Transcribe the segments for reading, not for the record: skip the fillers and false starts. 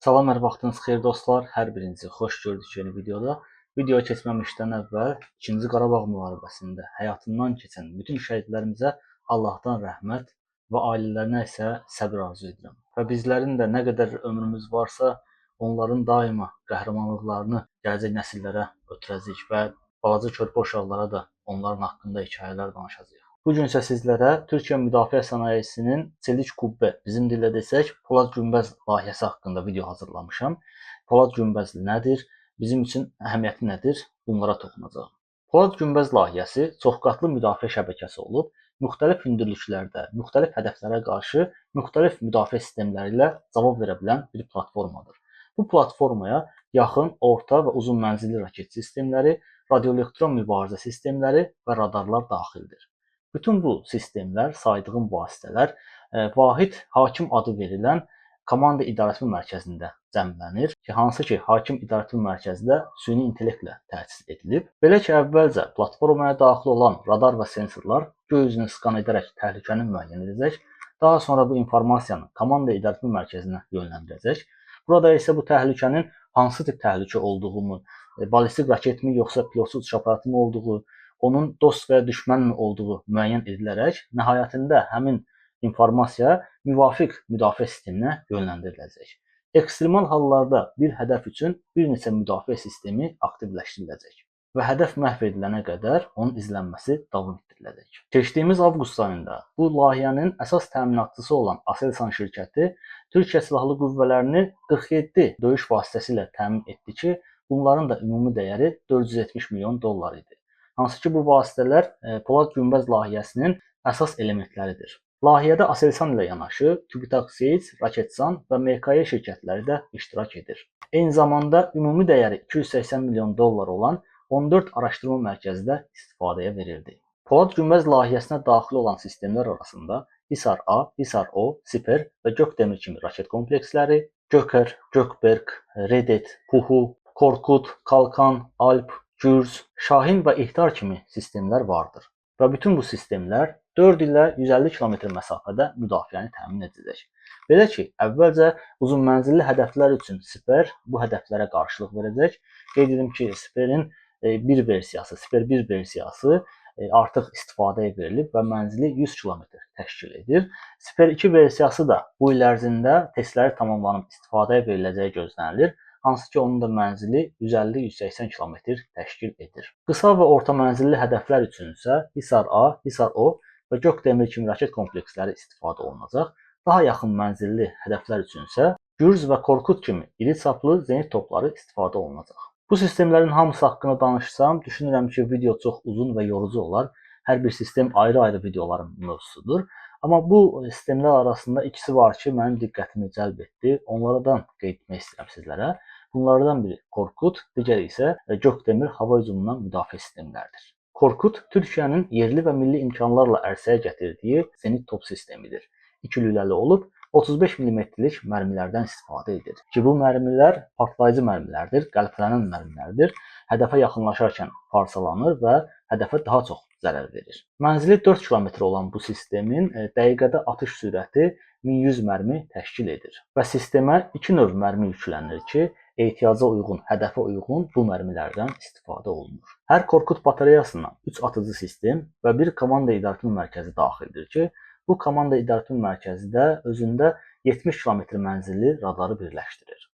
Salam, hər vaxtınız xeyir dostlar. Hər birinizi xoş gördük yeni videoda. Videoya keçməmişdən əvvəl 2-ci Qarabağ müharibəsində həyatından keçən bütün şəhidlərimizə Allahdan rəhmət və ailələrinə isə səbr arzu edirəm. Və bizlərin də nə qədər ömrümüz varsa, onların daima qəhrəmanlıqlarını gələcək nəsillərə ötürəcəyik və balaca körpə uşaqlara da onların haqqında hekayələr danışacağıq. Bugün isə sizlərə Türkiyə müdafiə sənayesinin çelik kubbe, bizim dillə desək, Polad Günbəz layihəsi haqqında video hazırlamışam. Polad Günbəz nədir? Bizim üçün əhəmiyyəti nədir? Bunlara toxunacağam. Polad Günbəz layihəsi çoxqatlı müdafiə şəbəkəsi olub, müxtəlif hündürlüklərdə, müxtəlif hədəflərə qarşı müxtəlif müdafiə sistemləri ilə cavab verə bilən bir platformadır. Bu platformaya yaxın, orta və uzun mənzilli raket sistemləri, radioelektron mübarizə sistemləri və radarlar daxildir. Bütün bu sistemlər, saydığım vasitələr vahid hakim adı verilən komanda idarəetmə mərkəzində cəmlənir ki, hansı ki, hakim idarəetmə mərkəzi də süni intellektlə təsis edilib. Belə ki, əvvəlcə platformaya daxil olan radar və sensorlar göy üzünü skan edərək təhlükəni müəyyən edəcək. Daha sonra bu informasiyanı komanda idarəetmə mərkəzinə yönləndirəcək. Burada isə bu təhlükənin hansı tip təhlükə olduğunu, ballistik raketmi yoxsa pilotsuz uçuş aparatı mı olduğu, onun dost və ya düşmən mi olduğu müəyyən edilərək nəhayətində həmin informasiya müvafiq müdafiə sisteminə yönləndiriləcək. Ekstremal hallarda bir hədəf üçün bir neçə müdafiə sistemi aktivləşdiriləcək və hədəf məhv edilənə qədər onun izlənməsi davam etdiriləcək. Keçdiyimiz avqust ayında bu layihənin əsas təminatçısı olan Aselsan şirkəti Türkiyə Silahlı Qüvvələrini 47 döyüş vasitəsilə təmin etdi ki, bunların da ümumi dəyəri 470 milyon dollar idi. Hansı ki, bu vasitələr Polad Günbəz layihəsinin əsas elementləridir. Layihədə Aselsan ilə yanaşı TÜBİTAK SEİC, Raketsan və MKY şirkətləri də iştirak edir. Eyni zamanda ümumi dəyəri 280 milyon dollar olan 14 araşdırma mərkəzi də istifadəyə verildi. Polad Günbəz layihəsinə daxil olan sistemlər arasında Hisar-A, Hisar-O, Siper və Gökdemir kimi raket kompleksləri, Gökər, Gökberk, Redet, Puhu, Korkut, Kalkan, Alp, Gürz, Şahin və İhtar kimi sistemlər vardır. Və bütün bu sistemlər 4 ilə 150 km məsafədə müdafiəni təmin edəcək. Belə ki, əvvəlcə uzun mənzilli hədəflər üçün Siper bu hədəflərə qarşılıq verəcək. Qeyd edim ki, Siperin bir versiyası, Siper 1 versiyası artıq istifadəyə verilib və mənzili 100 km təşkil edir. Siper 2 versiyası da bu il ərzində testləri tamamlanıb istifadəyə veriləcəyi gözlənilir. Hansı ki, onun da mənzili 150-180 km təşkil edir. Qısa və orta mənzilli hədəflər üçün isə Hisar-A, Hisar-O və Gökdemir kimi raket kompleksləri istifadə olunacaq. Daha yaxın mənzilli hədəflər üçün isə Gürz və Korkut kimi iri çaplı zenit topları istifadə olunacaq. Bu sistemlərin hamısı haqqında danışsam, düşünürəm ki, video çox uzun və yorucu olar. Hər bir sistem ayrı-ayrı videoların mövzusudur. Amma bu sistemlər arasında ikisi var ki, mənim diqqətimi cəlb etdi. Onlardan qeyd etmək istəyirəm sizlərə. Bunlardan biri Korkut, digəri isə Gökdemir hava hücumundan müdafiə sistemləridir. Korkut Türkiyənin yerli və milli imkanlarla ərsəyə gətirdiyi zenit top sistemidir. 2 lüləli olub 35 mm-lik mərmilərdən istifadə edir. Ki, bu mərmilər partlayıcı mərmilərdir, qəlpələnən mərmilərdir. Hədəfə yaxınlaşarkən parçalanır və hədəfə daha çox zərər verir. Mənzili 4 km olan bu sistemin dəqiqədə atış sürəti 1100 mərmi təşkil edir. Və sistemə 2 növ mərmi yüklənir ki, ehtiyaca uyğun, hədəfə uyğun bu mərmilərdən istifadə olunur. Hər Korkut batareyasından 3 atıcı sistem və bir komanda idarəetmə mərkəzi daxildir ki, bu komanda idarəetmə mərkəzi də özündə 70 km mənzilli radarı birləşdirir.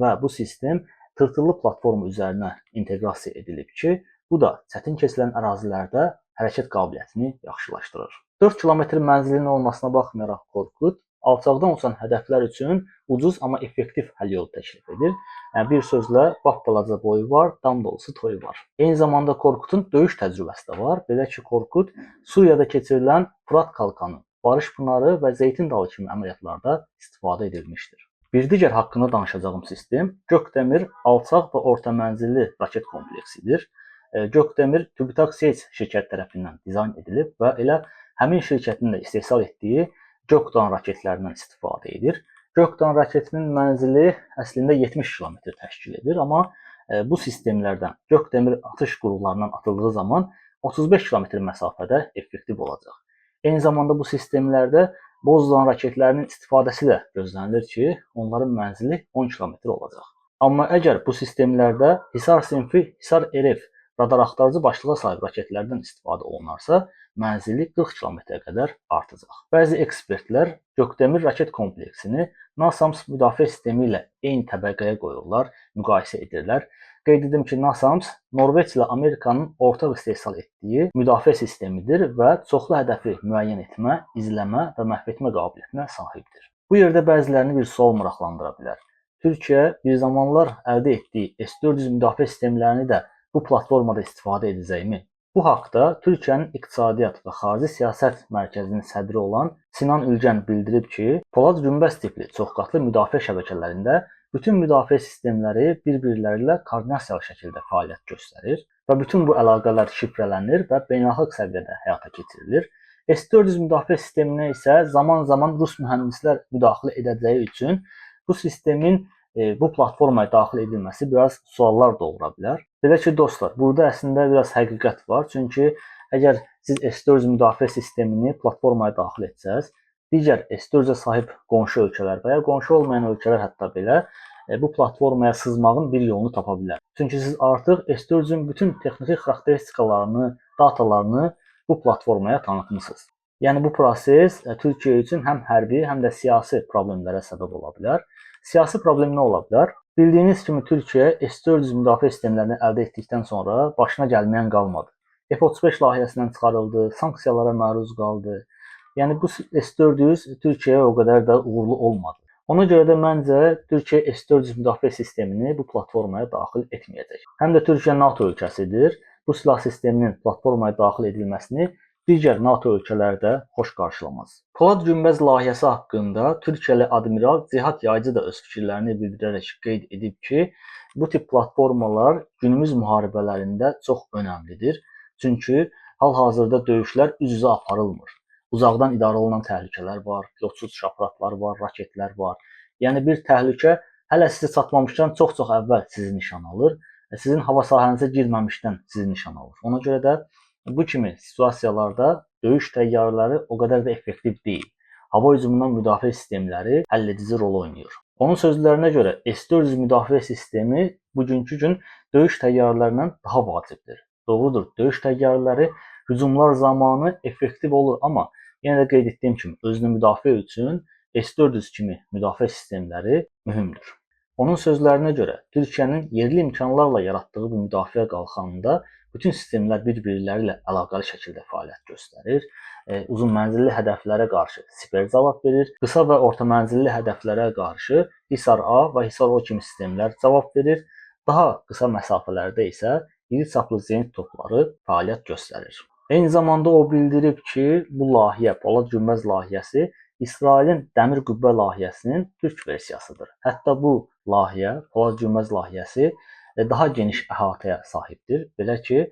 Və bu sistem tırtıllı platforma üzərinə inteqrasiya edilib ki, bu da çətin keçilən ərazilərdə hərəkət qabiliyyətini yaxşılaşdırır. 4 km mənzilinin olmasına baxmayaraq Korkut alçaqdan uçan hədəflər üçün ucuz, amma effektiv həll yolu təklif edir. Yəni, bir sözlə, bax balaca boyu var, dam dolusu toyu var. Eyni zamanda Korkutun döyüş təcrübəsi də var. Belə ki, Korkut Suriyada keçirilən Fırat Kalkanı, Barış Pınarı və Zeytin Dalı kimi əməliyyatlarda istifadə edilmişdir. Bir digər haqqında danışacağım sistem Gökdemir alçaq və orta mənzilli raket kompleksidir. Gökdemir TÜBİTAK SEİC şirkət tərəfindən dizayn edilib və elə həmin şirkətin də istehsal etdiyi Gökdan raketlərindən istifadə edir. Gökdan raketinin mənzili əslində 70 km təşkil edir, amma bu sistemlərdən Gökdemir atış qurğularından atıldığı zaman 35 km məsafədə effektiv olacaq. Eyni zamanda bu sistemlərdə Bozdoğan raketlərinin istifadəsi də gözlənilir ki, onların mənzili 10 kilometr olacaq. Amma əgər bu sistemlərdə Hisar sinfi Hisar RF radar axtarıcı başlığa sahib raketlərdən istifadə olunarsa, mənzili 40 kilometrə qədər artacaq. Bəzi ekspertlər Gökdəmir raket kompleksini NASAMS müdafiə sistemi ilə eyni təbəqəyə qoyurlar, müqayisə edirlər. Qeyd edim ki, NASAMS Norveç ilə Amerikanın ortaq istehsal etdiyi müdafiə sistemidir və çoxlu hədəfi müəyyən etmə, izləmə və məhv etmə qabiliyyətinə sahibdir. Bu yerdə bəzilərini bir sual maraqlandıra bilər. Türkiyə bir zamanlar əldə etdiyi S-400 müdafiə sistemlərini də bu platformada istifadə edəcəkmi? Bu haqda Türkiyənin İqtisadiyyat və Xarici Siyasət Mərkəzinin sədri olan Sinan Ülgən bildirib ki, Polad Günbəz tipli çoxqatlı müdafiə şəbəkələrində bütün müdafiə sistemləri bir-birləri ilə koordinasiyalı şəkildə fəaliyyət göstərir və bütün bu əlaqələr şifrələnir və beynəlxalq səviyyədə həyata keçirilir. S-400 müdafiə sisteminə isə zaman-zaman Rus mühəndislər müdaxilə edəcəyi üçün bu sistemin bu platformaya daxil edilməsi biraz suallar doğura bilər. Belə ki, dostlar, burada əslində biraz həqiqət var. Çünki əgər siz S-400 müdafiə sistemini platformaya daxil etsəz, digər S-400-ə sahib qonşu ölkələr və ya qonşu olmayan ölkələr hətta belə bu platformaya sızmağın bir yolunu tapa bilər. Çünki siz artıq S-400-ün bütün texniki xarakteristikalarını, datalarını bu platformaya tanıtmısınız. Yəni bu proses Türkiyə üçün həm hərbi, həm də siyasi problemlərə səbəb ola bilər. Siyasi problem nə ola bilər? Bildiyiniz kimi Türkiyə S-400 müdafiə sistemlərini əldə etdikdən sonra başına gəlməyən qalmadı. F-35 layihəsindən çıxarıldı, sanksiyalara məruz qaldı. Yəni bu S-400 Türkiyəyə o qədər də uğurlu olmadı. Ona görə də məncə Türkiyə S-400 müdafiə sistemini bu platformaya daxil etməyəcək. Həm də Türkiyə NATO ölkəsidir. Bu silah sisteminin platformaya daxil edilməsini digər NATO ölkələri də xoş qarşılamaz. Polad Günbəz layihəsi haqqında Türkiyəli admiral Cihat Yaycı da öz fikirlərini bildirərək qeyd edib ki, bu tip platformalar günümüz müharibələrində çox önəmlidir. Çünki hal-hazırda döyüşlər üz-üzə aparılmır. Uzaqdan idarə olunan təhlükələr var, pilotsuz şapratlar var, raketlər var. Yəni bir təhlükə hələ sizə çatmamışdan çox-çox əvvəl sizi nişan alır. Sizin hava sahənizə girməmişdən sizi nişan alır. Ona görə də bu kimi situasiyalarda döyüş təyyarələri o qədər də effektiv deyil. Hava hücumundan müdafiə sistemləri həlledici rol oynayır. Onun sözlərinə görə S-400 müdafiə sistemi bugünkü gün döyüş təyyarələrindən daha vacibdir. Doğrudur, döyüş təyyarələri hücumlar zamanı effektiv olur, amma yenə də qeyd etdiyim kimi özünü müdafiə üçün S-400 kimi müdafiə sistemləri mühümdür. Onun sözlərinə görə Türkiyənin yerli imkanlarla yaratdığı bu müdafiə qalxanında bütün sistemlər bir-birləri ilə əlaqəli şəkildə fəaliyyət göstərir. Uzun mənzilli hədəflərə qarşı siper cavab verir. Qısa və orta mənzilli hədəflərə qarşı Hisar A və Hisar O kimi sistemlər cavab verir. Daha qısa məsafələrdə isə iri çaplı zenit topları fəaliyyət göstərir. Eyni zamanda o bildirib ki, bu layihə, Polad Günbəz layihəsi İsrailin Dəmir Qübbə layihəsinin türk versiyasıdır. Hətta bu layihə, Polad Günbəz layihəsi daha geniş əhatəyə sahibdir. Belə ki,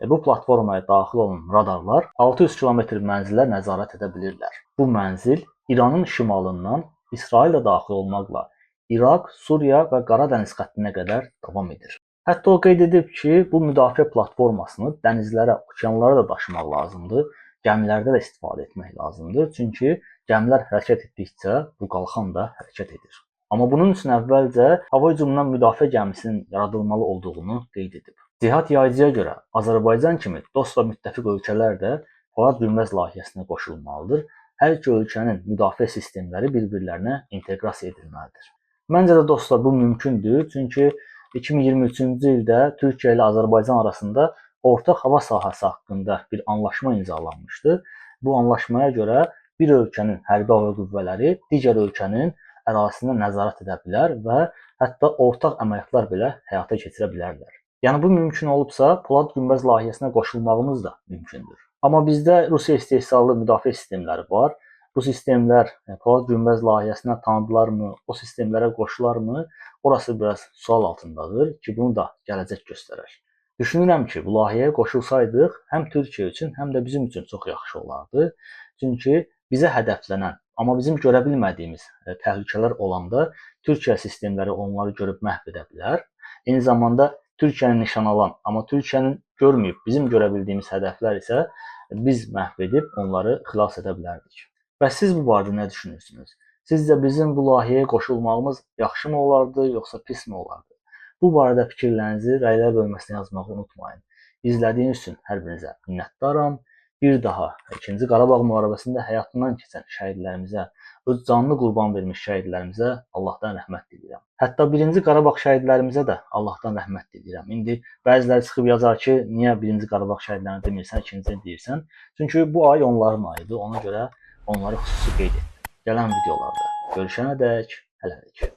bu platformaya daxil olan radarlar 600 kilometr mənzilə nəzarət edə bilirlər. Bu mənzil İranın şimalından İsrail də daxil olmaqla İraq, Suriya və Qara Dəniz xəttinə qədər davam edir. Hətta o qeyd edib ki, bu müdafiə platformasını dənizlərə, okeanlara da daşımaq lazımdır, gəmilərdə də istifadə etmək lazımdır. Çünki gəmilər hərəkət etdikcə bu qalxan da hərəkət edir. Amma bunun üçün əvvəlcə hava hücumundan müdafiə gəmisinin yaradılmalı olduğunu qeyd edib. Cihat Yaycıya görə Azərbaycan kimi dost və müttəfiq ölkələr də Polad Günbəz layihəsinə qoşulmalıdır. Hər iki ölkənin müdafiə sistemləri bir-birlərinə inteqrasiya edilməlidir. Məncə də dostlar bu mümkündür, çünki 2023-cü ildə Türkiyə ilə Azərbaycan arasında ortaq hava sahəsi haqqında bir anlaşma imzalanmışdı. Bu anlaşmaya görə bir ölkənin hərbi hava qüvvələri digər ölkənin ərazisinə nəzarət edə bilər və hətta ortaq əməliyyatlar belə həyata keçirə bilərlər. Yəni bu mümkün olubsa, Polad Günbəz layihəsinə qoşulmağımız da mümkündür. Amma bizdə Rusiya istehsallı müdafiə sistemləri var. Bu sistemlər Polad Günbəz layihəsinə tanıdılarmı, o sistemlərə qoşularmı? Orası biraz sual altındadır ki, bunu da gələcək göstərər. Düşünürəm ki, bu layihəyə qoşulsaydıq, həm Türkiyə üçün, həm də bizim üçün çox yaxşı olardı. Çünki bizə hədəflənən, amma bizim görə bilmədiyimiz təhlükələr olanda Türkiyə sistemləri onları görüb məhv edə bilər. Eyni zamanda Türkiyəni nişan alan, amma Türkiyənin görməyib bizim görə bildiyimiz hədəflər isə biz məhv edib onları xilas edə bilərdik. Və siz bu barədə nə düşünürsünüz? Sizcə bizim bu layihəyə qoşulmağımız yaxşımı olardı, yoxsa pismi olardı? Bu barədə fikirlərinizi rəylər bölməsinə yazmağı unutmayın. İzlədiyiniz üçün hər birinizə minnətdaram. Bir daha 2-ci Qarabağ müharibəsində həyatından keçən şəhidlərimizə, öz canını qurban vermiş şəhidlərimizə Allahdan rəhmət diləyirəm. Hətta 1-ci Qarabağ şəhidlərimizə də Allahdan rəhmət diləyirəm. İndi bəziləri çıxıb yazar ki, niyə 1-ci Qarabağ şəhidlərini demirsən, 2-cini deyirsən? Çünki bu ay onların ayıdır. Ona görə onları xüsusi qeyd etdim. Gələn videolarda görüşənədək hələlik.